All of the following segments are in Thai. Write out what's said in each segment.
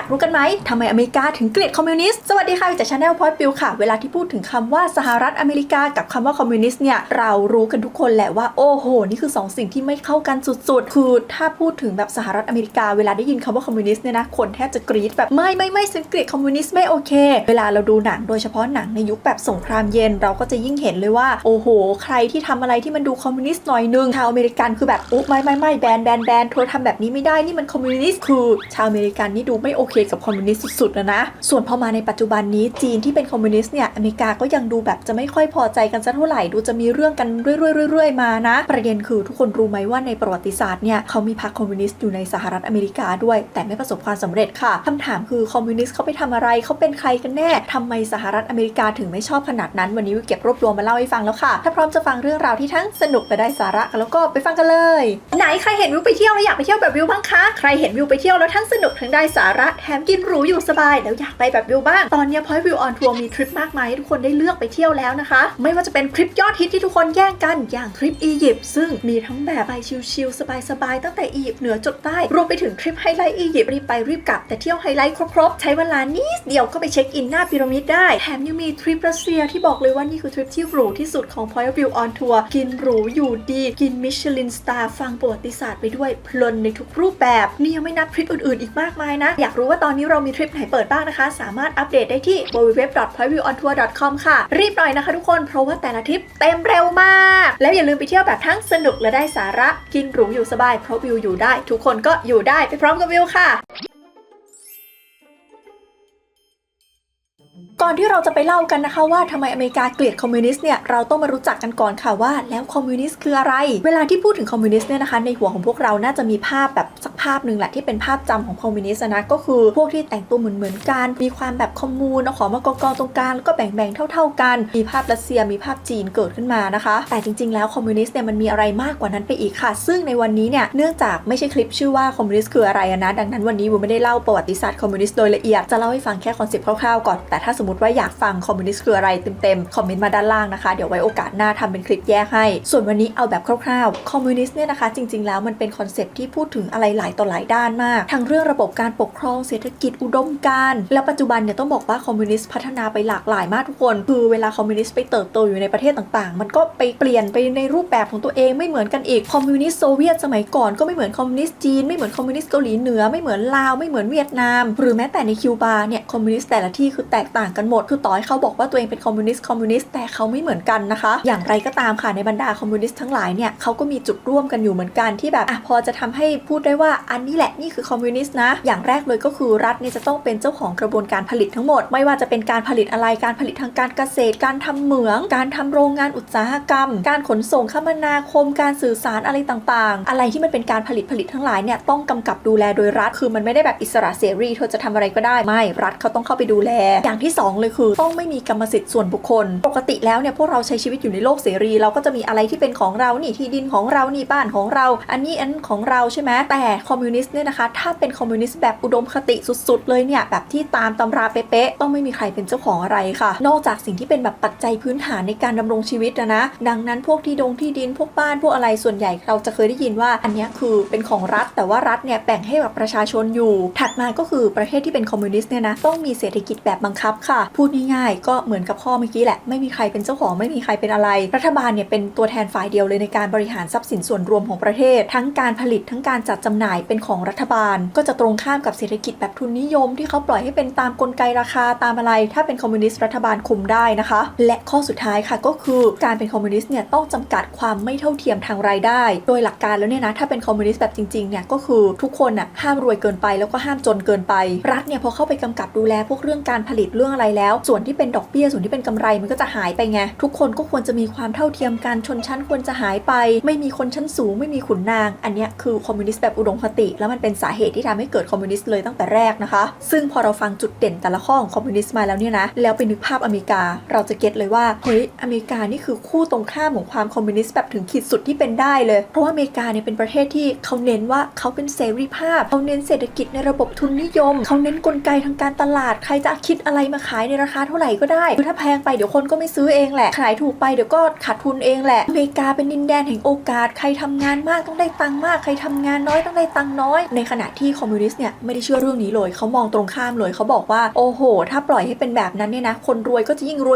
ากรู้กันไหมทำไมอเมริกาถึงเกลียดคอมมิวนิสต์สวัสดีค่ะจาก Channel Point Bill ค่ะเวลาที่พูดถึงคำว่าสหรัฐอเมริกากับคำว่าคอมมิวนิสต์เนี่ยเรารู้กันทุกคนแหละว่าโอ้โหนี่คือ2 สิ่งที่ไม่เข้ากันสุดๆคือถ้าพูดถึงแบบสหรัฐอเมริกาเวลาได้ยินคำว่าคอมมิวนิสต์เนี่ยนะคนแทบจะกรี๊ดแบบไม่ฉันเกลียดคอมมิวนิสต์ไม่โอเคเวลาเราดูหนังโดยเฉพาะหนังในยุคแบบสงครามเย็นเราก็จะยิ่งเห็นเลยว่าโอ้โหใครที่ทำอะไรที่มันดูคอมมิวนิสต์หน่อยนึงชาวอเมริกันคือแบบโอ้ไม่แบนเธอทำแบบนี้ไม่ได้นี่มันคอมมิวนิสต์คือชาวอเมริกันนี่ดูไม่โอเคกับคอมมิวนิสต์สุดๆนะส่วนพอมาในปัจจุบันนี้จีนที่เป็นคอมมิวนิสต์เนี่ยอเมริกาก็ยังดูแบบจะไม่ค่อยพอใจกันสักเท่าไหร่ดูจะมีเรื่องกันเรื่อยมานะประเด็นคือทุกคนรู้ไหมว่าในประวัติศาสตร์เนี่ยเขามีพรรคคอมมิวนิสต์อยู่ในสหรัฐอเมริกาด้วยแต่ไม่ประสบความสำเร็จค่ะคำถามคือคอมมิวนิสต์เขาไปทำอะไรเขาเป็นใครกันแน่ทำไมสหรัฐอเมริกาถึงไม่ชอบขนาดนั้นวันนี้วิวเก็บรวบรวมมาเล่าให้ฟังแล้วค่ะถ้าพร้อมจะฟังเรื่องราวที่ทั้งสนุกและได้สาระกันแล้วก็ไปฟังกันเลยไหนใครเห็นวิวไปเที่ยวแล้วอยากไปเที่ยวแบบวิวบ้างคะใครเห็นวิวไปเที่ยวแล้วทั้งสนุกทั้งได้สาระแถมกินหรูอยู่สบายแล้วอยากไปแบบวิวบ้างตอนนี้Point View on Tourมีทริปมากมายให้ทุกคนได้เลือกไปเที่ยวแล้วนะคะไม่ว่าจะเป็นทริปยอดฮิตที่ทุกคนแย่งกันอย่างทริปอียิปต์ซึ่งมีทั้งแบบไปชิลๆสบายๆตั้งแต่อียิปต์เหนือจดใต้รวมไปถึงทริปไฮไลท์อียิปต์รีบไปรีบกลับแต่เที่ยวไฮไลท์ครบๆใช้เวลานิดเดียวก็ไปเช็คอินหน้าพีระมิดได้แถมยังมีทริปรัสเซียที่บอกเลยว่านี่คือทริปที่หรูที่สุดของ Point View on Tour กินหรูอยู่ดีกินมิชลินสตาร์ฟังประวัติศาสตร์ไปด้วยเพลินในทุกรูปแบบนี่ยังไม่นับทริปอื่นๆอีกมากมายนะอยากรู้ว่าตอนนี้เรามีทริปไหนเปิดบ้างนะคะสามารถอัปเดตได้ที่ www.pointviewontour.com ค่ะรีบหน่อยนะคะทุกคนเพราะว่าแต่ละทริปเต็มเร็วมากแล้วอย่าลืมไปเที่ยวแบบทั้งสนุกและได้สาระกินหรูอยู่สบายเพราะวิวอยู่ได้ทุกคนก็อยู่ได้ไปพร้อมกับวิวค่ะก่อนที่เราจะไปเล่ากันนะคะว่าทำไมอเมริกาเกลียดคอมมิวนิสต์เนี่ยเราต้องมารู้จักกันก่อนค่ะว่าแล้วคอมมิวนิสต์คืออะไรเวลาที่พูดถึงคอมมิวนิสต์เนี่ยนะคะในหัวของพวกเราน่าจะมีภาพแบบสักภาพนึงแหละที่เป็นภาพจำของคอมมิวนิสต์นะก็คือพวกที่แต่งตัวเหมือนกันมีความแบบคอมมูนเอาของมากองตรงกลางแล้วก็แบ่งเท่ากันมีภาพรัสเซียมีภาพจีนเกิดขึ้นมานะคะแต่จริงๆแล้วคอมมิวนิสต์เนี่ยมันมีอะไรมากกว่านั้นไปอีกค่ะซึ่งในวันนี้เนี่ยเนื่องจากไม่ใช่คลิปชื่อว่าคอมมิวนิสต์คืออะไรนะดังนั้นวันนี้ผมไม่ได้เล่าประวัติศาสตร์คอมมิวนิสต์โดยละเอียดจะเล่าให้ฟังแค่คอนเซ็ปต์คร่าวๆก่อนแต่ถ้าสมมติว่าอยากฟังคอมมิวนิสต์คืออะไรเต็มคอมเมนต์มาด้านล่างนะคะเดี๋ยวไว้โอกาสหน้าทำเป็นคลิปแยกให้ส่วนวันนี้เอาแบบคร่าวๆคอมมิวนิสต์เนี่ยนะคะจริงๆแล้วมันเป็นคอนเซ็ปต์ที่พูดถึงอะไรหลายต่อหลายด้านมากทั้งเรื่องระบบการปกครองเศรษฐกิจอุดมการณ์และปัจจุบันเนี่ยต้องบอกว่าคอมมิวนิสต์พัฒนาไปหลากหลายมากทุกคนคือเวลาคอมมิวนิสต์ไปเติบโตอยู่ในประเทศต่างๆมันก็ไปเปลี่ยนไปในรูปแบบของตัวเองไม่เหมือนกันอีกคอมมิวนิสต์โซเวียตสมัยก่อนก็ไม่เหมือนคอมมิวนิสต์จีนไม่เหมือนคอมมิวนิสต์เกาหลีเหนือไม่เหมือนลาวไม่เหมือนเวียดนามหรือแม้แต่ในคิวบาเนี่ยคอมมิวนิสต์แต่ละที่คือแตกต่างกันหมดคือต่อให้เขาบอกว่าตัวเองเป็นคอมมิวนิสต์แต่เขาไม่เหมือนกันนะคะอย่างไรก็ตามค่ะในบรรดาคอมมิวนิสต์ทั้งหลายเนี่ยเขาก็มีจุดร่วมกันอยู่เหมือนกันที่แบบพอจะทำให้พูดได้ว่าอันนี้แหละนี่คือคอมมิวนิสต์นะอย่างแรกเลยก็คือรัฐเนี่ยจะต้องเป็นเจ้าของกระบวนการผลิตทั้งหมดไม่ว่าจะเป็นการผลิตอะไรการผลิตทางการเกษตรการทำเหมืองการทำโรงงานอุตสาหกรรมการขนส่งคมนาคมการสื่อสารอะไรต่างๆอะไรที่มันเป็นการผลิตทั้งหลายเนี่ยต้องกำกับดูแลโดยรัฐคือมันไม่ได้แบบอิสระเสรีเธอจะทำอะไรก็ได้ไม่รัฐเขาต้องเข้าไปดูแลอย่างที่2เลยคือต้องไม่มีกรรมสิทธิ์ส่วนบุคคลปกติแล้วเนี่ยพวกเราใช้ชีวิตอยู่ในโลกเสรีเราก็จะมีอะไรที่เป็นของเรานี่ที่ดินของเรานี่บ้านของเราอันของเราใช่ไหมแต่คอมมิวนิสต์เนี่ยนะคะถ้าเป็นคอมมิวนิสต์แบบอุดมคติสุดๆเลยเนี่ยแบบที่ตามตำราเป๊ะๆต้องไม่มีใครเป็นเจ้าของอะไรค่ะนอกจากสิ่งที่เป็นแบบปัจจัยพื้นฐานในการดำรงชีวิตนะดังนั้นพวกที่ดินพวกบ้านพวกอะไรส่วนใหญ่เราจะเคยได้ยินว่าอันนี้คือเป็นของรัฐแต่ว่ารัฐเนี่ยแบ่งให้แบบประชาชนอยู่ถัดมาก็คือประเทศที่เป็นคอมมิวนิสต์เนี่ยนะต้องมีเศรษฐกิจแบบบังคับค่ะพูดง่ายๆก็เหมือนกับข้อเมื่อกี้แหละไม่มีใครเป็นเจ้าของไม่มีใครเป็นอะไรรัฐบาลเนี่ยเป็นตัวแทนฝ่ายเดียวเลยในการบริหารทรัพย์สินส่วนรวมของประเทศทั้งการผลิตทั้งการจัดจำหน่ายเป็นของรัฐบาลก็จะตรงข้ามกับเศรษฐกิจแบบทุนนิยมที่เขาปล่อยให้เป็นตามกลไกราคาตามอะไรถ้าเป็นคอมมิวนิสต์รัฐบาลคุมได้นะคะและข้อสุดท้ายค่ะก็คือการเป็นคอมมิวนิสต์เนี่ยต้องจำกัดความไม่เท่าเทียมทางรายได้โดยหลักการแล้วเนี่ยนะถ้าเป็นคอมมิวนิสต์แบบจริงๆเนี่ยก็คือทุกคนน่ะห้ามรวยเกินไปแล้วก็ห้ามจนเกินไปรัฐเนี่ยพอเข้าไปกำกับดูแลพวกเรื่องการผลิตเรื่องอะไรแล้วส่วนที่เป็นดอกเบี้ยส่วนที่เป็นกำไรมันก็จะหายไปไงทุกคนก็ควรจะมีความเท่าเทียมกันชนชั้นควรจะหายไปไม่มีคนชั้นสูงไม่มีขุนนางอันนี้คือคอมมิวนิสต์แบบอุดมคติแล้วมันเป็นสาเหตุที่ทำให้เกิดคอมมิวนิสต์เลยตั้งแต่แรกนะคะซึ่งพอเราฟังจุดเด่นแต่ละข้อของคอมมิวนิสต์มาแล้วเนี่ยนะแล้วไปนึกภาพอเมริกาเราจะเก็ตเลยว่าเฮ้ยอเมริกานี่คือคู่ตรงข้ามของความคอมมิวนิสต์แบบถึงขีดสุดที่เป็นได้เลยเพราะว่าอเมริกาเนี่ยเป็นประเทศที่เขาเน้นว่าเขาเป็นเสรีภาพเขาเน้นเศรษฐกิจในระบบทุนนิยมเขาเน้นกลไกทางการตลาดใครจะคิดอะไรมาข ายในราคาเท่าไหร่ก็ได้คือถ้าแพงไปเดี๋ยวคนก็ไม่ซื้อเองแหละขายถูกไปเดี๋ยวก็ขาดทุนเองแหละอเมริกาเป็นดินแดนแห่งโอกาสใครทำงานมากต้องได้ตังค์มากใครทำงานน้อยต้องได้ตังค์น้อยในขณะที่คอมมิวนิสต์เนี่ยไม่ได้เชื่อเรื่องนี้เลยเขามองตรงข้ามเลยเขาบอกว่าโอ้โหถ้าปล่อยให้เป็นแบบนั้นเนี่ยนะคนรวยก็จะยิ่งรว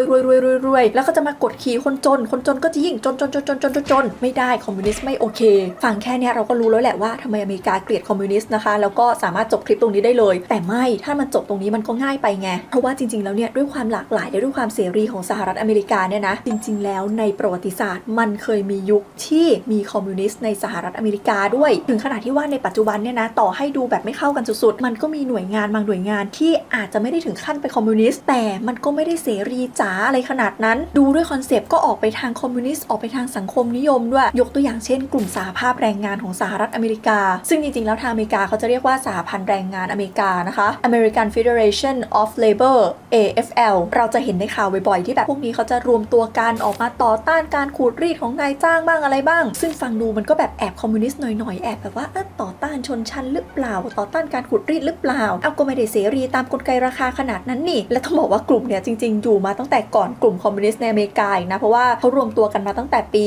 ยแล้วก็จะมากดขี่คนจนก็จะยิ่งจนไม่ได้คอมมิวนิสต์ไม่โอเคฟังแค่นี้เราก็รู้แล้วแหละว่าทำไมอเมริกาเกลียดคอมมิวนิสต์นะคะแล้วก็สามารถจบคลิปตรงนี้ได้เลยแต่ไม่ถ้ามันจบตรงนี้มันก็ง่ายไปไงเพราะว่าจริงๆแล้วเนี่ยด้วยความหลากหลายและด้วยความเสรีของสหรัฐอเมริกาเนี่ยนะจริงๆแล้วในประวัติศาสตร์มันเคยมียุคที่มีคอมมิวนิสต์ในสหรัฐอเมริกาด้วยถึงขนาดที่ว่าในปัจจุบันเนี่ยนะต่อให้ดูแบบไม่เข้ากันสุดๆมันก็มีหน่วยงานบางหน่วยงานที่อาจจะไม่ได้ถึงขั้นไปคอมมิวนิสต์แต่มันก็ไม่ได้เสรีจ๋าอะไรขนาดนั้นดูด้วยคอนเซปต์ก็ออกไปทางคอมมิวนิสต์ออกไปทางสังคมนิยมด้วยยกตัวอย่างเช่นกลุ่มสหภาพแรงงานของสหรัฐอเมริกาซึ่งจริงๆแล้วทางอเมริกาเขาจะเรียกว่าสหพันธ์แรงงานอเมริกานะคะ American Federation of Labor AFL เราจะเห็นในข่าวบ่อยๆที่แบบพวกนี้เขาจะรวมตัวกันออกมาต่อต้านการขูดรีดของนายจ้างบ้างอะไรบ้างซึ่งฟังดูมันก็แบบแอบคอมมิวนิสต์หน่อยๆแอบแบบว่าต่อต้านชนชั้นหรือเปล่าต่อต้านการขูดรีดหรือเปล่าเอาก็ไม่ได้เสรีตามกลไกราคาขนาดนั้นนี่และต้องบอกว่ากลุ่มเนี่ยจริงๆอยู่มาตั้งแต่ก่อนกลุ่มคอมมิวนิสต์ในอเมริกาอีกนะเพราะว่าเขารวมตัวกันมาตั้งแต่ปี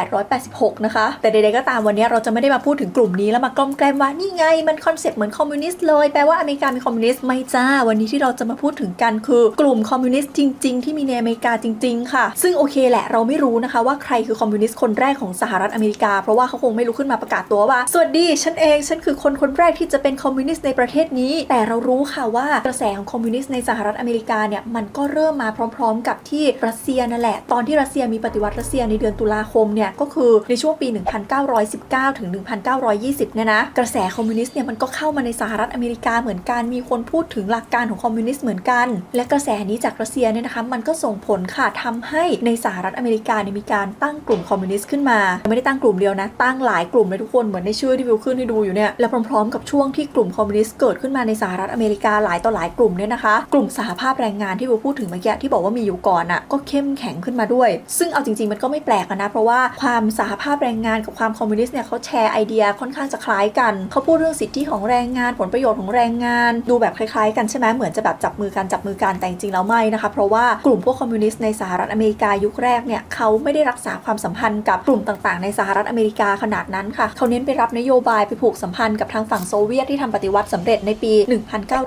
1886 นะคะแต่ใดๆก็ตามวันนี้เราจะไม่ได้มาพูดถึงกลุ่มนี้แล้วมากล้อมแกล้มว่านี่ไงมันคอนเซ็ปต์เหมือนคอมมิวนิสต์เลยแปลว่าอเมริกามีคอมมิวนิสต์ไม่จ้าวันนี้ที่เราจะมาพูดถึงกันคือกลุ่มคอมมิวนิสต์จริงๆที่มีในอเมริกาจริงๆค่ะซึ่งโอเคแหละเราไม่รู้นะคะว่าใครคือคอมมิวนิสต์คนแรกของสหรัฐอเมริกาเพราะว่าเขาคงไม่ลุกขึ้นมาประกาศตัวว่าสวัสดีฉันเองฉันคือคนแรกที่จะเป็นคอมมิวนิสต์ในประเทศนี้แต่เรารู้ค่ะว่ากระแสของคอมมิวนิสต์ในสหรัฐอเมริกาเนี่ยมันก็เริ่มมาพร้อมๆกับที่รัสเซียนั่นแหละตอนที่รัสเซียมีปฏิวัติรัสเซียในเดือนตุลาคมเนี่ยก็คือในช่วงปี 1919 ถึง 1920 เนี่ยนะกระแสคอมมิวนิสต์เนี่ยมันก็เข้ามาในสหรัฐอเมริกาเหมือนกันมีคนพูดถึงหลักการของคอมมิวนิสต์เหมือนกันและกระแสนี้จากรัสเซียเนี่ยนะคะมันก็ส่งผลค่ะทำให้ในสหรัฐอเมริกาเนี่ยมีการตั้งกลุ่มคอมมิวนิสต์ขึ้นมาไม่ได้ตั้งกลุ่มเดียวนะตั้งหลายกลุ่มเลยทุกคนเหมือนในชื่อที่วิวขึ้นให้ดูอยู่เนี่ยและพร้อมๆกับช่วงที่กลุ่มคอมมิวนิสต์เกิดขึ้นมาในสหรัฐอเมริกาหลายต่อหลายกลุ่มเนี่ยนะคะกลุ่มสหภาพแรงงานที่วิวพูดถึงเมื่อกี้ที่บอกว่ามีอยู่ก่อนอ่ะก็เข้มแข็งขึ้นมาด้วยซึ่งเอาจริงๆมันก็ไม่แปลกนะเพราะว่าความสหภาพแรงงานกับความคอมมิวนิสต์เนี่ยเขาแชร์ไอเดียค่อนข้างจะคล้ายกันเขาพูดเรื่องสิทธิของแรงงานผลประโยชน์ของแรงงานดูแบบคล้ายๆกันใช่ไหมเหมือนจะแบบจับมือกันแต่จริงๆแล้วไม่นะคะเพราะว่ากลุ่มพวกคอมมิวนิสต์ในสหรัฐอเมริกายุคแรกเนี่ยเขาไม่ได้รักษาความสัมพันธ์กับกลุ่มต่างๆในสหรัฐอเมริกาขนาดนั้นค่ะเขาเน้นไปรับนโยบายไปผูกสัมพันธ์กับทางฝั่งโซเวียตที่ทำปฏิวัติสำเร็จในปี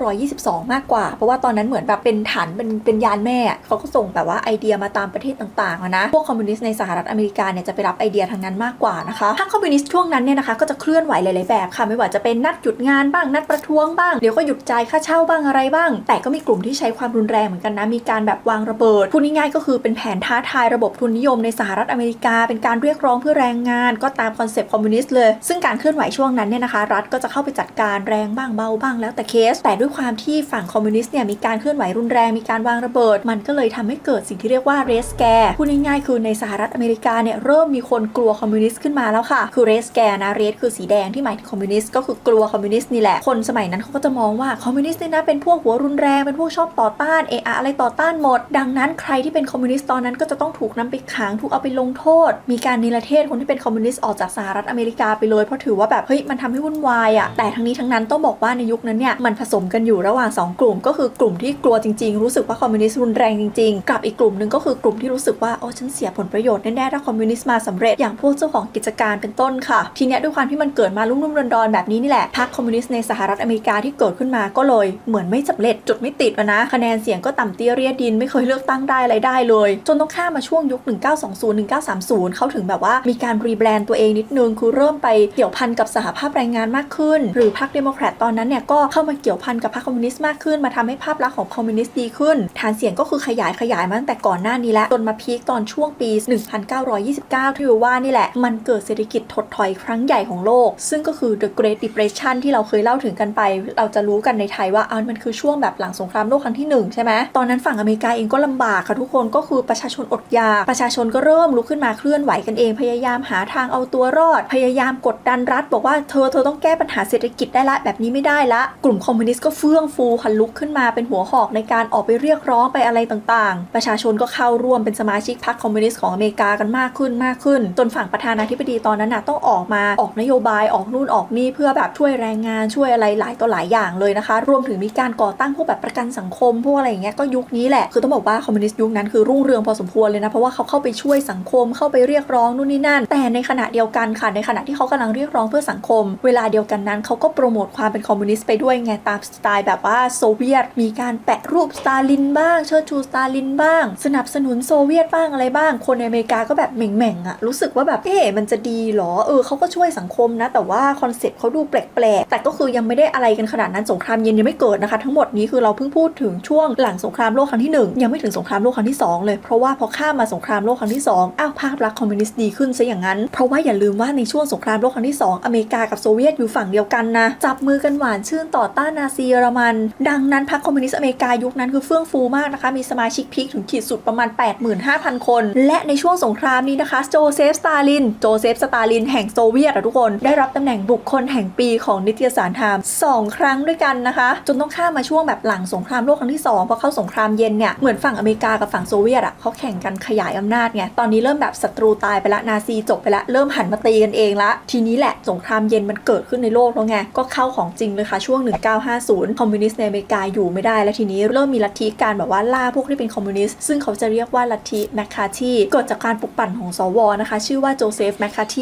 1922 มากกว่าเพราะว่าตอนนั้นเหมือนแบบเป็นฐานเป็นยานแม่เขาก็ส่งแบบว่าไอเดียมาตามประเทศต่างๆนะพวกคอมมิวนิสต์ในสหรัฐอเมริกาเนี่ยจะไปรับไอเดียทางนั้นมากกว่านะคะทางคอมมิวนิสต์ช่วงนั้นเนี่ยนะคะก็จะเคลื่อนไหวหลายๆแบบค่ะไม่ว่าจะเป็นนัดหยุดงานบ้างนัดประท้วงบ้างเดี๋ยวก็หยุดจ่ายค่าเช่าบ้างอะไรบ้างแต่ก็มีกลุ่มที่ใช้ความรุนแรงเหมือนกันนะมีการแบบวางระเบิดพูดง่ายๆก็คือเป็นแผนท้าทายระบบทุนนิยมในสหรัฐอเมริกาเป็นการเรียกร้องเพื่อแรงงานก็ตามคอนเซปต์คอมมิวนิสต์เลยซึ่งการเคลื่อนไหวช่วงนั้นเนี่ยนะคะรัฐก็จะเข้าไปจัดการแรงบ้างเบาบ้างแล้วแต่เคสแต่ด้วยความที่ฝั่งคอมมิวนิสต์เนี่ยมีการเคลื่อนไหวรุนแรงมีการวางระเบิดมันก็เลยทำให้เกิดสิ่งที่เรียกว่าเรสแกร์พูดง่ายๆคือในสหรัฐอเมริกาเนี่ยเริ่มมีคนกลัวคอมมิวนิสต์ขึ้นมาแล้วค่ะคือเรสแกร์นะเรสคือสีแดงที่หมายถึงคอมมิวนิสต์ก็คือกลัวคอมมิวนิสต์นี่แหละคนสมัยนั้นเขาก็จะมองว่าคอมมิวนิสต์เนี่ยนะเป็นพวกหัวรุนแรงเป็นพวกชอบต่อต้านอะไรต่อต้านหมดดังนั้นใครที่เป็นคอมมิวนิสต์ตอนนั้นก็จะต้องถูกนำไปขังถูกเอาไปลงโทษมีการนิรเทศคนที่เป็นคอมมิวนิสต์ออกจากสหรัฐอเมริกาไปเลยเพราะถือว่าแบบเฮ้ยมันทำให้วุ่นวายอ่ะแต่ทั้งนี้ทั้งนั้นต้องบอกว่าในยุคนั้นเนี่ยมันผสมกันอยู่ระหว่าง2กลุ่มก็คือกลุ่มที่กลัวจริงๆรู้สึกว่าคอมมิวนิสต์รุนแรงจริงๆกับอีกกลุ่มนึงก็คือกลุ่มที่รู้สึกว่าโอ้ฉันเสียผลประโยชน์แน่ๆถ้าคอมมิวนิสต์มาสำเร็จอย่างพวกเจ้าของกิจการเป็นต้นค่ะทีเนี้ยด้วยความที่มันเกิดมาลุ่มๆดอนๆแบบนี้นี่แหละพรรคคอมมิวนิสต์ในสหรัฐอเมริกาที่เกิดขึ้นมาก็เลยเหมือนไม่สำเร็จจุดไม่ติดนะคะแนนเสียงก็ต่ำเตี้ยเรียดินไม่เคยเลือกตั้งได้อะไรได้เลยจนต้องข้ามมาช่วงยุค 1920-1930 เขาถึงแบบว่ามีการรีแบรนด์ตัวเองนิดนึงคือเริ่มไปเกี่ยวพันกับสหภาพแรงงานมากขึ้นหรือพรรคเดโมแครตตอนนั้นเนี่ยก็เข้ามาเกี่ยวพันกับพรรคคอมมิวนิสต์มากขึ้นมาทำให้ภาพลักษณ์ของคอมมิวนิสต์ดีขึ้นฐานเสียงก็คือขยายมาตั้งแต่ก่อนหน้านี้แล้วจนมาพีคตอนช่วงปี 1929 ที่ว่านี่แหละมันเกิดเศรษฐกิจถดถอยครั้งใหญ่ของโลกซึ่งก็คือ The Great Depression ที่เราเคยเล่าถึงกันไปเราจะรู้กันในไทยว่ามันคือช่วงแบบหลังสงครามโลกครั้งที่1ใช่ไหมตอนนั้นฝั่งอเมริกาเองก็ลำบากค่ะทุกคนก็คือประชาชนอดอยากประชาชนก็เริ่มลุกขึ้นมาเคลื่อนไหวกันเองพยายามหาทางเอาตัวรอดพยายามกดดันรัฐบอกว่าเธอต้องแก้ปัญหาเศรษฐกิจได้ละแบบนี้ไม่ได้ละกลุ่มคอมมิวนิสต์ก็เฟื่องฟูค่ะลุกขึ้นมาเป็นหัวหอกในการออกไปเรียกร้องไปอะไรต่างๆประชาชนก็เข้าร่วมเป็นสมาชิกพรรคคอมมิวนิสต์ของอเมริกากันมากขึ้นจนฝั่งประธานาธิบดีตอนนั้นต้องออกนโยบายออกนู่นออกนี่เพื่อแบบช่วยแรงงานช่วยอะไรหลายต่อหลายอย่างเลยนะคะรวมถึงมีการก่อตั้งพวกแบบประกันสังคม มพวกอะไรอย่างเงี้ยก็ยุคนี้แหละคือต้องบอกว่าคอมมิวนิสต์ยุคนั้นคือรุ่งเรืองพอสมควรเลยนะเพราะว่าเขาเข้าไปช่วยสังคมเข้าไปเรียกร้องนู่นนี่นั่นแต่ในขณะเดียวกันค่ะในขณะที่เขากำลังเรียกร้องเพื่อสังคมเวลาเดียวกันนั้นเขาก็โปรโมทความเป็นคอมมิวนิสต์ไปด้วยไงตามสไตล์แบบว่าโซเวียตมีการแปะรูปสตาลินบ้างเชิดชูสตาลินบ้างสนับสนุนโซเวียตบ้างอะไรบ้างคนในอเมริกาก็แบบเหม่งๆรู้สึกว่าแบบมันจะดีหรอเขาก็ช่วยสังคมนะแต่ว่าคอนเซ็ปต์เขาดูแปลกๆแต่ก็คือยังไม่ได้อะไรกันขนาดนั้นสงครามเย็นยังไม่เกิดนะคะทั้งหมดนี้คือเราเพิ่งพูดถึงช่วงหลังสงครามโลกครั้งที่1ยังไม่ถึงสงครามโลกครั้งที่2เลยเพราะว่าพอข้ามมาสงครามโลกครั้งที่2ภาพลักษณ์คอมมิวนิสต์ดีขึ้นซะอย่างนั้นเพราะว่าอย่าลืมว่าในช่วงสงครามโลกครั้งที่2อเมริกากับโซเวียตอยู่ฝั่งเดียวกันนะจับมือกันหวานชื่นต่อต้านนาซีเยอรมันดังนั้นพรรคคอมมิวนิสต์อเมริกายุคนั้นคือเฟื่องฟูมากนะคะมีสมาชิกพีคถึงขีดสุดประมาณ 85,000 คนและในช่วงสงครามนี้นะคะโจเซฟสตาลินแห่งโซเวียตทุกคนได้รับตำแหน่งบุคคลแห่งปีของนิตยสารไทม์2ครั้งด้วยกันนะคะจนต้องข้ามมาช่วงแบบหลังสงครามโลกครั้งที่2พอเข้าสงครามเย็นเนี่ยเหมือนฝั่งอเมริกากับฝั่งโซเวียตเขาแข่งกันขยายอำนาจไงตอนนี้เริ่มแบบศัตรูตายไปละนาซีจบไปละเริ่มหันมาตีกันเองละทีนี้แหละสงครามเย็นมันเกิดขึ้นในโลกแล้วไงก็เข้าของจริงเลยค่ะช่วง1950คอมมิวนิสต์ในอเมริกาอยู่ไม่ได้แล้วทีนี้เริ่มมีลัทธิการแบบว่าล่าพวกที่เป็นคอมมิวนิสต์ซึ่งเขาจะเรียกว่าลัทธิแมคคาร์ธีเกิดจากการปลุกปั่นของสวนะคะชื่อว่าโจเซฟแมคคาร์ธ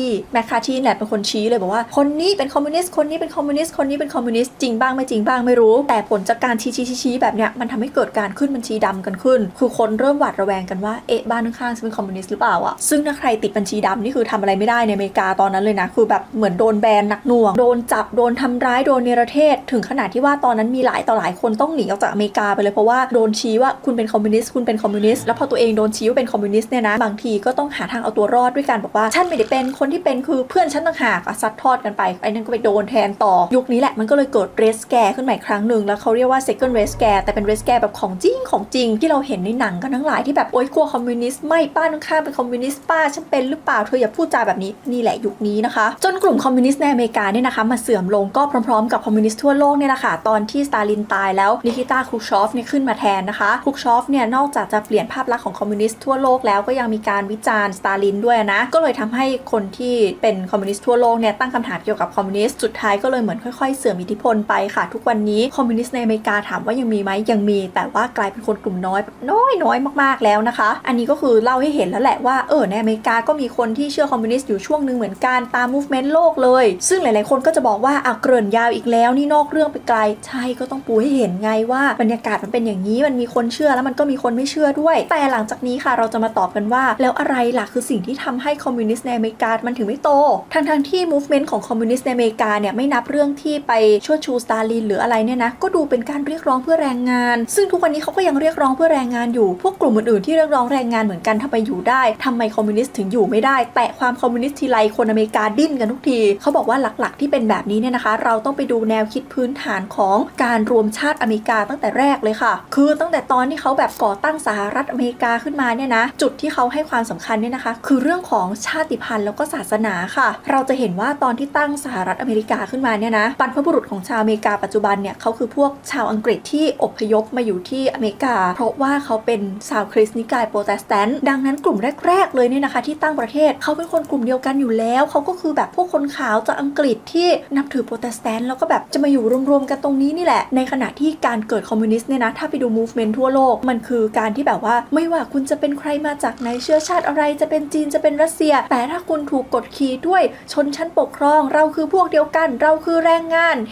ีแหละเป็นคนชี้เลยบอกว่าคนนี้เป็นคอมมิวนิสต์คนนี้เป็นคอมมิวนิสต์คนนี้เป็นคอมมิวนิสต์จริงบ้างไม่จริงบ้างไม่รู้แต่ผลจากการชี้แบบเนี้ยมันทำให้เกิดการขึ้นบัญชีดำกันขึ้นคือคนเริ่มหวาดระแวงกันว่าบ้านข้างๆจะเป็นคอมมิวนิสต์หรือเปล่าซึ่งถ้าใครติดบัญชีดำนี่คือทำอะไรไม่ได้ในอเมริกาตอนนั้นเลยนะคือแบบเหมือนโดนแบนหนักหน่วงโดนจับโดนทำร้ายโดนเนรเทศถึงขนาดที่ว่าตอนนั้นมีหลายต่อหลายคนต้องหนีออกจากอเมริกาไปเลยเพราะว่าโดนชี้ว่าคุณเป็นคอมมิวนิสต์คุณเป็นคอมมิวนิสต์แล้วพอตัวเองโดนชี้ว่าเป็นคอมมิวนิสต์เนี่ยนะบางทีก็ต้องหาทางเอาตัวรอดด้วยการบอกว่าฉันไม่ได้เป็นคนที่เป็นคือเพื่อนฉันต่างหากซัดทอดกันไปไอ้นั่นก็ไปโดนแทนต่อยุคนี้แหละมันก็เลยเกิดเรสแกร์ขึ้นใหม่ครั้งหนึ่งแล้วเขาเรียกว่า second race scare แต่เป็น race scare แบบของจริงที่เราเห็นในหนังกันทั้งหลายที่แบบโอ๊ยกลัวคอมมิวนิสต์ไม่ป้าข้างๆเป็นคอมมิวนิสต์ป้าฉันเป็นหรือเปล่าเธออย่าพูดจาแบบนี้นี่แหละยุคนี้นะคะจนกลุ่มคอมมิวนิสต์ในอเมริกาเนี่ยนะคะมาเสื่อมลงก็พร้อมๆกับคอมมิวนิสต์ทั่วโลกเนี่ยแหละค่ะตอนที่สตาลินตายแล้วนิคิต้าครูชอฟเนี่ยขึ้นมาแทนนะคะครูชอฟเนี่ยนอกจากจะเปลี่ยนภาพลักษณ์ของคอมมิวนิสต์ทั่วโลกแล้วก็ยังมีการวิจารณ์สตาลินด้วยนะก็เลยทำให้คนที่เป็นคอมมิวนิสต์ทั่วโลกเนี่ยตั้งคำถามเกี่ยวกับคอมมิวนิสต์สุดท้ายก็เลยเหมือนค่อยๆเสื่อมอิทธิพลไปค่ะทุกวันนี้คอมมิวนิสต์ในอเมริกาถามว่ายังมีไหมยังมีแต่ว่ากลายเป็นคนกลุ่มน้อยมากๆแล้วนะคะอันนี้ก็คือเล่าให้เห็นแล้วแหละว่าในอเมริกาก็มีคนที่เชื่อคอมมิวนิสต์อยู่ช่วงนึงเหมือนกันตาม movement โลกเลยซึ่งหลายๆคนก็จะบอกว่าเกริ่นยาวอีกแล้วนี่นอกเรื่องไปไกลใช่ก็ต้องปูให้เห็นไงว่าบรรยากาศมันเป็นอย่างนี้มันมีคนเชื่อแล้วมันก็มีคนไม่เชื่อด้วยแต่หลังจากนี้ค่ะเราจะมาตอบกันว่าแล้วอะไรล่ะคือสิ่งที่ทำให้คอมมิวนิสต์ในอเมริกามันถึงไม่โตทั้งที่ movement ของคอมมิวนิสต์ในอเมริกาเนี่ยไม่นับเรื่องที่ไปเชิดชูสตาลินหรืออะไรเนี่ยนะก็ดูเป็นการเรียกร้องเพื่อแรงงานซึ่งทุกวันนี้เขาก็ยังเรียกร้องเพื่อแรงงานอยู่พวกกลุ่มอื่นๆที่เรียกร้องแรงงานเหมือนกันทำไมอยู่ได้ทำไมคอมมิวนิสต์ถึงอยู่ไม่ได้แต่ความคอมมิวนิสต์ทีไรคนอเมริกาดิ้นกันทุกทีเขาบอกว่าหลักๆที่เป็นแบบนี้เนี่ยนะคะเราต้องไปดูแนวคิดพื้นฐานของการรวมชาติอเมริกาตั้งแต่แรกเลยค่ะคือตั้งแต่ตอนที่เขาแบบก่อตั้งสหรัฐอเมริกาขึ้นมาเนี่ยนะจุดที่เขาให้ความสำคัญเนี่ยนะคะคือเรื่องของชาติพันธุ์แล้วก็ศาสนาค่ะเราจะเห็นว่าตอนที่ตั้งสหรัฐอเมริกาขึ้นมาเนี่ยนะบรรพบุรุษของชาวอเมริกาปัจจุบันเนี่ยเขาคือพวกชาวอังกฤษที่อพยพมาอยู่ที่อเมริกาเพราะว่าเขาเป็นชาวคริสต์นิกายโปรเตสแตนต์ดังนั้นกลุ่มแรกๆเลยเนี่ยนะคะที่ตั้งประเทศเขาเป็นคนกลุ่มเดียวกันอยู่แล้วเขาก็คือแบบพวกคนขาวจากอังกฤษที่นับถือโปรเตสแตนต์แล้วก็แบบจะมาอยู่รวมๆกันตรงนี้นี่แหละในขณะที่การเกิดคอมมิวนิสต์เนี่ยนะถ้าไปดู movement ทั่วโลกมันคือการที่แบบว่าไม่ว่าคุณจะเป็นใครมาจากไหนเชื้อชาติอะไรจะเป็นจีนจะเป็นรัสเซียแต่ถ้าคุณถูกกดขี่ด้วยชนชั้นปกครองเราคือพวกเดียวกันเราคือแรงงาน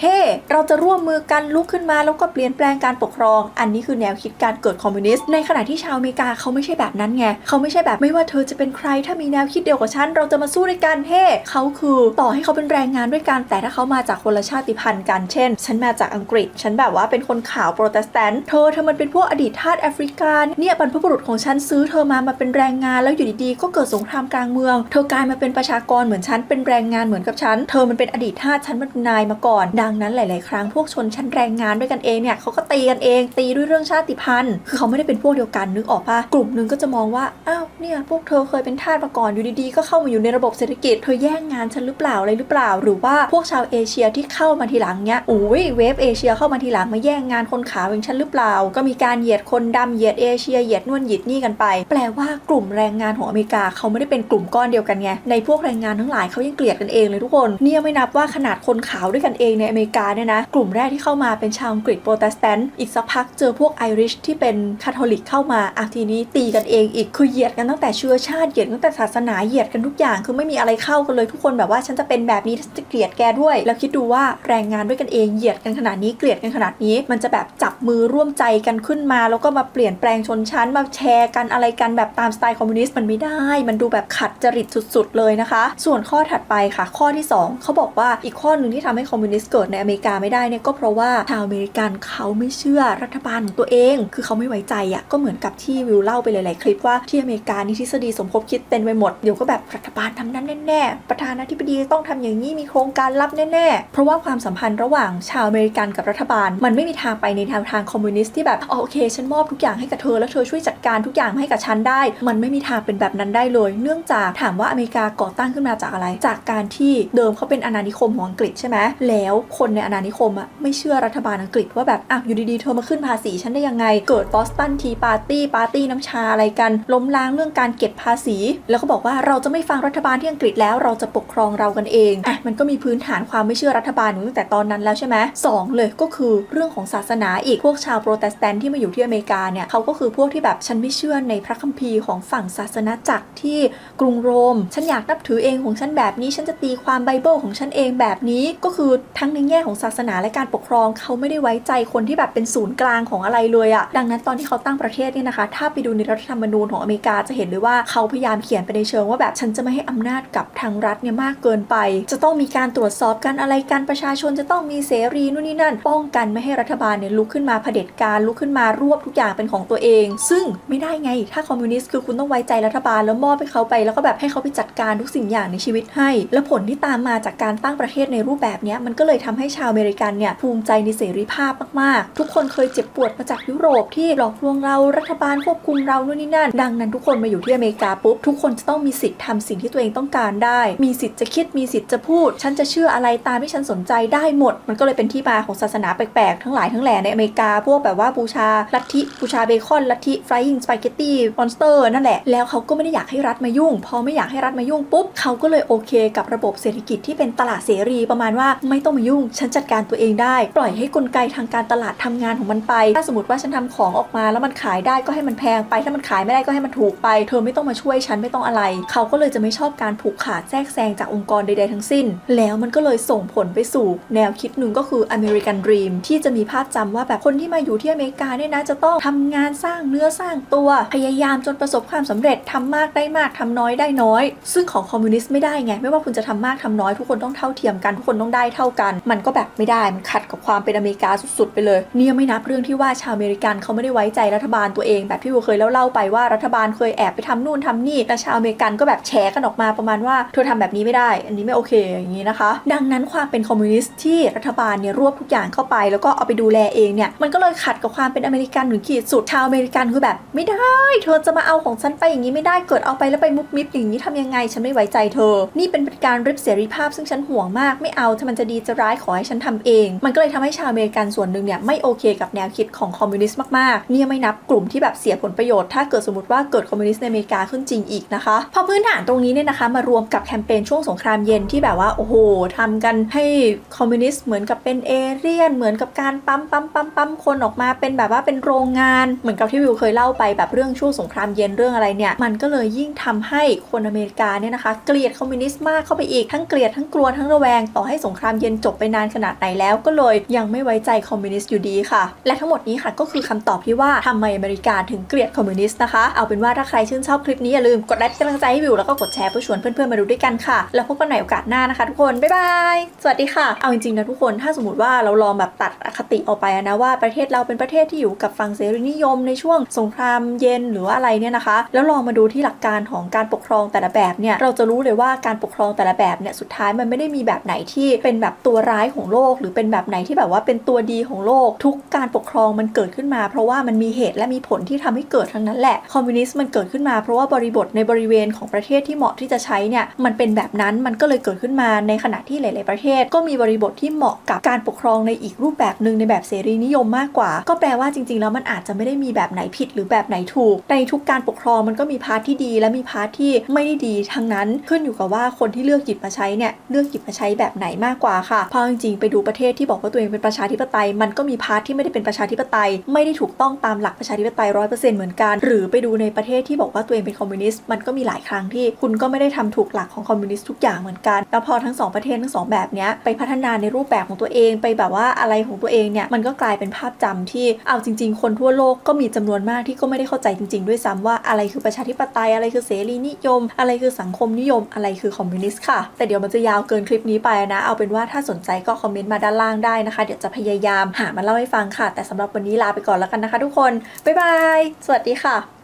เราจะร่วมมือกันลุกขึ้นมาแล้วก็เปลี่ยนแปลงการปกครองอันนี้คือแนวคิดการเกิดคอมมิวนิสต์ในขณะที่ชาวอเมริกาเขาไม่ใช่แบบนั้นไงเขาไม่ใช่แบบไม่ว่าเธอจะเป็นใครถ้ามีแนวคิดเดียวกับฉันเราจะมาสู้ด้วยกันเขาคือต่อให้เขาเป็นแรงงานด้วยกันแต่ถ้าเขามาจากคนละชาติพันธุ์กันเช่นฉันมาจากอังกฤษฉันแบบว่าเป็นคนขาวโปรเตสแตนต์เธอมันเป็นพวกอดีตทาสแอฟริกันเนี่ยบรรพบุรุษของฉันซื้อเธอมาเป็นแรงงานแล้วอยู่ดีๆก็เกิดสงครามกลางเมืองเธอกลายมาเป็นประชากรเหมือนฉันเป็นแรงงานเหมือนกับฉันเธอมันเป็นอดีตทาสฉันเป็นนายมาก่อนดังนั้นหลายๆครั้งพวกชนชั้นแรงงานด้วยกันเองเนี่ยเขาก็ตีกันเองตีด้วยเรื่องชาติพันธุ์คือเขาไม่ได้เป็นพวกเดียวกันนึกออกปะกลุ่มนึงก็จะมองว่าอ้าวเนี่ยพวกเธอเคยเป็นทาสมาก่อนอยู่ดีๆก็เข้ามาอยู่ในระบบเศรษฐกิจเธอแย่งงานฉันหรือเปล่าอะไรหรือเปล่าหรือว่าพวกชาวเอเชียที่เข้ามาทีหลังเนี้ยเวฟเอเชียเข้ามาทีหลังมาแย่งงานคนขาวอย่างฉันหรือเปล่าก็มีการเหยียดคนดำเหยียดเอเชียเหยียดนู่นเหยียดนี่กันไปแปลว่ากลุ่มแรงงานของอเมริกาเขาไม่ได้เป็นกลุ่มก้อนเดียวกันไงในพวกแรงงานทั้งหลายเขายังเกลียดกันเองเลยทุกคนเนี่ยไม่นับว่าขนาดคนขาวด้วยกันเองในอเมริกาเนี่ยนะกลุ่มแรกที่เข้ามาเป็นชาวอังกฤษโปรเตสแตนต์อีกสั กพักเจอพวกไอริชที่เป็นคาทอลิกเข้ามาทีนี้ตีกันเองอีกคือเหยียดกันตั้งแต่เชื้อชาติเหยียดตั้งแต่ศาสนาเหยียดกันทุกอย่างคือไม่มีอะไรเข้ากันเลยทุกคนแบบว่าฉันจะเป็นแบบนี้ฉันจะเกลียดแกด้วยแล้วคิดดูว่าแรงงานด้วยกันเองเหยียดกันขนาดนี้เกลียดกันขนาดนี้มันจะแบบจับมือร่วมใจกันขึ้นมาแล้วก็มาเปลี่ยนแปลงชนชั้นมาแชร์กันอะไรกันแบบตามสไตล์คอมมิวนิสต์มันไม่ได้มันดูแบบขัดจริตสุดๆเลยนะคะส่วนข้อถัดไปค่ะข้อที่2เขาบอกว่าอีกข้อหนึ่งที่ทำให้คอมมิวนิสต์เกิดในอเมริกาไม่ได้เนี่ยก็เพราะว่าชาวอเมริกันเขาไม่เชื่อรัฐบาลของตัวเองคือเขาไม่ไว้ใจก็เหมือนกับที่วิวเล่าไปหลายๆคลิปว่าที่อเมริกานี่ทฤษฎีสมคบคิดเต็มไปหมดเดี๋ยวก็แบบรัฐบาลทำนั้นแน่ๆประธานาธิบดีต้องทำอย่างนี้มีโครงการลับแน่ๆเพราะว่าความสัมพันธ์ระหว่างชาวอเมริกันกับรัฐบาลมันไม่มีทางไปในแนวทางคอมมิวนิสต์ที่แบบโอเคฉันมอบทุกอย่างให้กับเธอแล้วเธอช่วยจัดการทุกอย่างให้กับฉันได้มันไม่มีทางเป็นแบบนั้นได้เลยเนื่องจากถามว่าอเมริกาก่อตั้งขึ้นมาจากอะไรจากการที่เดิมเขาเป็นอาณานิคมของอังกฤษใช่ไหมแล้วคนในอาณานิคมไม่เชื่อรัฐบาลอังกฤษว่าแบบอยู่ดีๆเธอมาขึ้นภาษีฉันได้ยังไงเกิดบอสตันทีปาร์ตี้น้ำชาอะไรกันล้มล้างเรื่องการเก็บภาษีแล้วก็บอกว่าเราจะไม่ฟังรัฐบาลที่อังกฤษแล้วเราจะปกครองเรากันเองมันก็มีพื้นฐานความไม่เชื่อรัฐบาลอยู่ตั้งแต่ตอนนั้นแล้วใช่ไหม2เลยก็คือเรื่องของศาสนาอีกพวกชาวโปรเตสแตนต์ที่มาอยู่ที่อเมริกาเนี่ยเขาก็คือพวกที่แบบฉันไม่เชื่อในพระคัมภีร์ของฝั่งศาสนาจักรที่กรุงโรมฉันอยากนับถือเองของฉันแบบนี้ฉันจะตีความไบเบิลของฉันเองแบบนี้ก็คือทั้งในแง่ของศาสนาและการปกครองเขาไม่ได้ไว้ใจคนที่แบบเป็นศูนย์กลางของอะไรเลยดังนั้นตอนที่เขาตั้งประเทศเนี่ยนะคะถ้าไปดูในรัฐธรรมนูญของอเมริกาจะเห็นเลยว่าเขาพยายามเขียนไปในเชิงว่าแบบฉันจะไม่ให้อำนาจกับทางรัฐเนี่ยมากเกินไปจะต้องมีการตรวจสอบกันอะไรกันประชาชนจะต้องมีเสรีนู่นนี่นั่นป้องกันไม่ให้รัฐบาลเนี่ยลุกขึ้นมาเผด็จการลุกขึ้นมารวบทุกอย่างเป็นของตัวเองซึ่งไม่ได้ไงถ้าคอมมิวนิสต์คือคุณต้องไว้ใจรัฐบาลแล้วมอบให้เขาไปแล้วก็แบบให้เขาไปจัดการทุกสิ่งอย่างในชีวิตให้แล้วผลที่ตามมาจากการตั้งประเทศในรูปแบบนี้มันก็เลยทำให้ชาวอเมริกันเนี่ยภูมิใจในเสรีภาพมากๆทุกคนเคยเจ็บปวดมาจากยุโรปที่หลอกลวงเรารัฐบาลควบคุมเรานู่นนี่นั่นดังนั้นทุกคนมาอยู่ที่อเมริกาปุ๊บทุกคนจะต้องมีสิทธิ์ทำสิ่งที่ตัวเองต้องการได้มีสิทธิ์จะคิดมีสิทธิ์จะพูดฉันจะเชื่ออะไรตามที่ฉันสนใจได้หมดมันก็เลยเป็นที่มาของศาสนาแปลกๆทั้งหลายทั้งแหล่ในอเมริกาพวกแบบว่าบูชาลัทธิบูชาเบคอนลัทธิ Flying Spaghetti Monster นั่นแหละแล้วเขาก็ไม่ได้อยากให้รัฐมายุ่งพอไม่อยากให้รัฐมายุ่งปุ๊บเขาก็เลยโอเคกับระบบเศรษฐกิจที่เป็นตลาดเสรีประมาณว่าไม่ต้องมายุ่งฉันจัดการตัวเองได้ปล่อยให้กลไกทางการตลาดทำงานของมันไปถ้าสมมติว่าฉันทำของออกมาแล้วมันขายได้ก็ให้มันแพงไปถ้ามันขายไม่ได้ก็ให้มันถูกไปเธอไม่ต้องมาช่วยฉันไม่ต้องอะไรเขาก็เลยจะไม่ชอบการผูกขาดแทรกแซงจากองค์กรใดๆทั้งสิ้นแล้วมันก็เลยส่งผลไปสู่แนวคิดหนึ่งก็คือ American Dream ที่จะมีภาพจำว่าแบบคนที่มาอยู่ที่อเมริกาเนี่ยนะจะต้องทำงานสร้างเนื้อสร้างตัวพยายามจนประสบความสำเร็จทำมากได้มากทำน้อยได้น้อยซึ่งของคอมมิวนิสต์ไม่ได้ไงไม่ว่าคุณจะทำมากทำน้อยทุกคนต้องเท่าเทียมกันทุกคนต้องได้เท่ากันมันก็แบบไม่ได้มันขัดกับความเป็นอเมริกาสุดๆไปเลยเนี่ยไม่นับเรื่องที่ว่าชาวอเมริกันเขาไม่ได้ไว้ใจรัฐบาลตัวเองแบบที่เราเคยเล่าไปว่ารัฐบาลเคยแอบไปทำนู่นทำนี่แต่ชาวอเมริกันก็แบบแฉกันออกมาประมาณว่าเธอทำแบบนี้ไม่ได้อันนี้ไม่โอเคอย่างนี้นะคะดังนั้นความเป็นคอมมิวนิสต์ที่รัฐบาลเนี่ยรวบทุกอย่างเข้าไปแล้วก็เอาไปดูแลเองเนี่ยมันก็เลยขัดกับความเป็นอเมริกันถึงขีดสุดชาวอเมริกันคือแบบไม่ได้เธอจะมาเอาของฉันไปอย่างนี้ไม่ได้เกิดเอาไปแล้วไปมุบมิบอย่างนี้ทำยังไงฉันไม่ไว้ใจเธอนี่เป็นการริบเสรีภาพซึ่งฉันห่วงมากไม่เอาถ้ามันจะดีจะร้ายขอให้ฉันทำเองมันก็เลยทำให้ชาวอเมริกันส่วนหนึ่งเนี่ยไม่โอเคกับแนวคิดของคอมมิวนิสต์มากๆเนี่ยไม่นับกลุ่มที่แบบเสียผลประโยชน์ถ้าเกิดสมมติว่าเกิดคอมมิวนิสต์ในอเมริกาขึ้นจริงอีกนะคะพอพื้นฐานตรงนี้เนี่ยนะคะมารวมกับแคมเปญช่วงสงครามเย็นที่แบบว่าโอ้โหทำกันให้คอมมิวนิสต์เหมือนกับเป็นเอเลี่ยนเหมือนกับการปั๊มคนออกมาเป็นแบบว่าเป็นโรงงานเหมือนกับที่วิวเคยเล่าไปแบบเรื่องช่วงสงครามเย็นเรื่องอะไรเนี่ยมันก็เลยยิ่งทำให้คนอเมริกาเนี่ยนะคะเกลียดคอมมิวนิสต์มากเข้าไปอีกทั้งเกลียดทั้งกลัวทั้งระแวงต่อให้สงครามเย็นจบไปนานขนาดไหนแล้วก็เลยยังไม่ไว้ใจคอมมิวนิสต์อยู่ดีค่ะและทั้งหมดนี้ค่ะก็คือคำตอบที่ว่าทำไมอเมริกาถึงเกลียดคอมมิวนิสต์นะคะเอาเป็นว่าถ้าใครชื่นชอบคลิปนี้อย่าลืมกดไลค์กำลังใจให้วิวแล้วก็กดแชร์เพื่อชวนเพื่อนๆมาดูด้วยกันค่ะแล้วพบกันใหม่โอกาสหน้านะคะทุกคนบ๊ายบายสวัสดีค่ะเอาจริงๆนะทุกคนถ้าสมมติว่าเราลองแบบตัดอคติออกไปนะว่าประเทศเราเป็นประเทศที่อยู่กับฝั่งเสรีนิยมในช่วงสงครามเย็นหรือว่าอะไรเนี่ยนะคะแล้วลองมาดูที่หลักการของการปกครองแต่ละแบบเนี่ยเราจะรู้เลยว่าการปกครองแต่ละแบบเนี่ยสุดท้ายมันไม่ได้มีแบบไหนที่เป็นแบบตัวร้ายของโลกหรือเป็นแบบไหนที่แบบว่าเป็นตัวดีของโลกทุกการปกครองมันเกิดขึ้นมาเพราะว่ามันมีเหตุและมีผลที่ทำให้เกิดทั้งนั้นแหละคอมมิวนิสต์มันเกิดขึ้นมาเพราะว่าบริบทในบริเวณของประเทศที่เหมาะที่จะใช้เนี่ยมันเป็นแบบนั้นมันก็เลยเกิดขึ้นมาในขณะที่หลายๆประเทศก็มีบริบทที่เหมาะกับการปกครองในอีกรูปแบบนึงในแบบเสรีนิยมมากกว่าก็แปลว่าจริงๆแล้วมันอาจจะไม่ได้มีแบบไหนผิดหรือแบบไหนถูกในทุกการปกครองมันก็มีพาร์ทที่ดีและมีพาร์ทที่ไม่ได้ดีทั้งนั้นขึ้นอยู่กับว่าคนที่เลือกหยิบมาใช้เนี่ยเลือกหยิบมาใช้แบบไหนมากกว่าค่ะเพราะจริงๆไปดูประเทศที่บอกว่าตัวเองเป็นประชาธิปไตยมันก็มีพาร์ทที่ไม่ ไม่ได้เป็นประชาธิปไตยไม่ได้ถูกต้องตามหลักประชาธิปไตย100%เหมือนกันหรือไปดูในประเทศที่บอกว่าตัวเองเป็นคอมมิวนิสต์มันก็มีหลายครั้งที่คุณก็ไม่ได้ทำถูกหลักของคอมมิวนิสต์ทุกอย่างเหมือนกันแล้วพอทั้ง2ประเทศทั้ง2แบบนี้ไปพัฒนาในรูปแบบของตัวเองไปแบบว่าอะไรของตัวเองเนี่ยมันก็กลายเป็นภาพจำที่เอาจริงๆคนทั่วโลกก็มีจำนวนมากที่ก็ไม่ได้เข้าใจจริงๆด้วยซ้ำว่าอะไรคือประชาธิปไตยอะไรคือเสรีนิยมอะไรคือสังคมนิยมอะไรคือคอมมิวนิสต์ค่ะแต่เดี๋ยวมันจะยาวเกินคลิปนี้ไปนะเอาเป็นว่าถ้าสนใจก็คอมเมนต์มาด้านล่างได้นะคะเดี๋ยวจะพยายามหามาเล่าให้ฟังค่ะแต่สำหรับวันนี้ลาไปก่อนแล้วกันนะคะทุกคนบ๊ายบายสวัสดีค่ะ